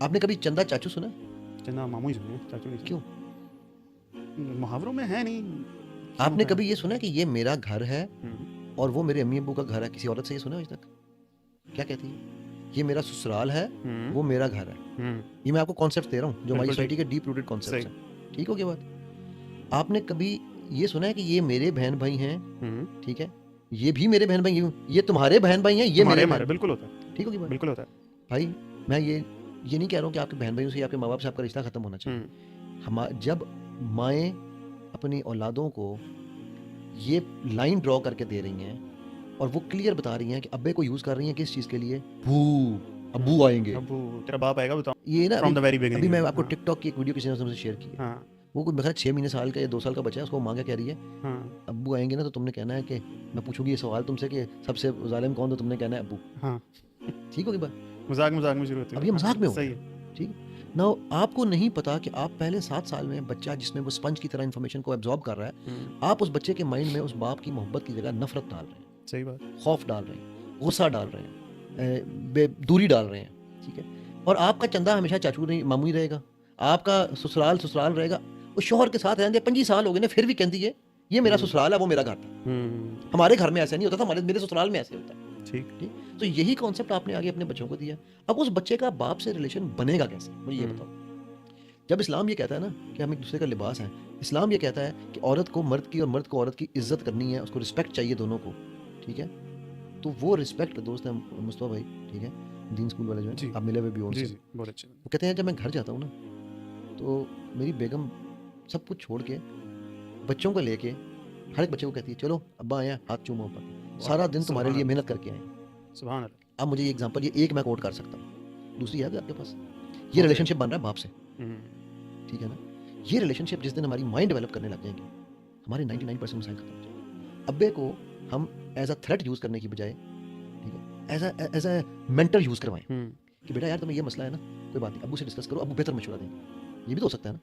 आपने कभी चंदा चाचू सुना? चंदा मामू ही सुने, चाचू नहीं क्यों? सुने। मुहावरों में है नहीं, क्यों आपने है? कभी ये सुना कि ये मेरा घर है हम्म, और वो मेरे अम्मी अब्बू का घर है? किसी औरत से ये सुना है आज तक? क्या कहती है? ये मेरा ससुराल है, हम्म, वो मेरा घर है। हम्म, ये मैं आपको कॉन्सेप्ट दे रहा हूँ जो हमारी बिल्कुल सोसाइटी ठीक। के डीप रूटेड कॉन्सेप्ट्स सही। हैं। ठीक हो गया बात? आपने कभी ये सुना है कि ये मेरे बहन भाई हैं? हम्म, ठीक है, ये भी मेरे बहन भाई हैं, ये तुम्हारे बहन भाई हैं, ये तुम्हारे मेरे हमारे बहन। बिल्कुल होता है, ठीक होगी बात? बिल्कुल होता है। भाई मैं ये नहीं कह रहा हूँ कि आपके बहन भाइयों से या आपके माँ बाप से आपका रिश्ता खत्म होना चाहिए। हम जब माएँ अपनी औलादों को ये लाइन ड्रॉ करके दे रही हैं और वो क्लियर बता रही हैं कि अब्बे को यूज़ कर रही हैं किस चीज़ के लिए? अब्बू आएंगे। अब वो तेरा बाप आएगा बताओ, ये ना फ्रॉम द वेरी अभी मैं बिगिनिंग। आपको हाँ, टिकटॉक की एक वीडियो किसी ने मुझसे शेयर की है। हाँ, वो कोई मेरा 6 महीने साल का या 2 साल का बच्चा है, उसको माँ क्या कह रही है? हाँ, अब्बू आएंगे ना तो तुमने कहना है कि मैं पूछूंगी ये सवाल तुमसे कि सबसे जालिम कौन, तो तुमने कहना है अब्बू। हाँ। ठीक होगी बात? मजाक मजाक में शुरू होती अब है। ये हाँ, मजाक में हो सही गया। है। ठीक ना? आपको नहीं पता कि आप पहले 7 साल में बच्चा जिसमें वो स्पंज की तरह इन्फॉर्मेशन को एब्जॉर्ब कर रहा है, आप उस बच्चे के माइंड में उस बाप की मोहब्बत की जगह नफरत डाल रहे हैं, सही बात। खौफ डाल रहे हैं, गुस्सा डाल रहे हैं, दूरी डाल रहे हैं। ठीक है? और आपका चंदा हमेशा चाचू नहीं मामू ही रहेगा, आपका ससुराल ससुराल रहेगा। उस शोहर के साथ रहते 25 साल हो गए ना, फिर भी कहती है ये मेरा ससुराल है, वो मेरा घर था। हमारे घर में ऐसा नहीं होता था, हमारे मेरे ससुराल में ऐसे होता है। ठीक। ठीक? तो यही कॉन्सेप्ट आपने आगे अपने बच्चों को दिया। अब उस बच्चे का बाप से रिलेशन बनेगा कैसे, मुझे ये बताओ? जब इस्लाम ये कहता है ना कि हम एक दूसरे का लिबास हैं, इस्लाम ये कहता है कि औरत को मर्द की और मर्द को औरत की इज्जत करनी है, उसको रिस्पेक्ट चाहिए दोनों को। ठीक है? तो वो रिस्पेक्ट दोस्त है मुस्तफा भाई, ठीक है, दीन स्कूल वाले जो जी, हैं, आप मिले हुए भी हो जी, उनसे। जी, बहुत अच्छे। वो कहते हैं जब मैं घर जाता हूँ ना तो मेरी बेगम सब कुछ छोड़ के बच्चों को लेके हर एक बच्चे को कहती है चलो अब्बा आए हैं, हाथ चूमो ऊपर, सारा दिन तुम्हारे लिए मेहनत करके आए हैं। सुभान अल्लाह। अब मुझे ये एग्जांपल, ये एक मैं कोट कर सकता हूँ, दूसरी है आपके पास? ये बहुत है। रिलेशनशिप बन रहा है बाप से। हम्म, ठीक है ना? ये रिलेशनशिप जिस दिन हमारी माइंड डेवलप करने लग जाएंगे, हमारे 99% मसाइल खत्म हो जाएंगे। अब्बे को हम एज अ थ्रेट यूज़ करने की बजाय, ठीक है, एज अ मेंटर यूज़ करवाएं कि बेटा यार तुम्हें ये मसला है ना, कोई बात नहीं, अब्बू से डिस्कस करो, अब्बू बेहतर मशवरा देंगे। ये भी तो हो सकता है ना?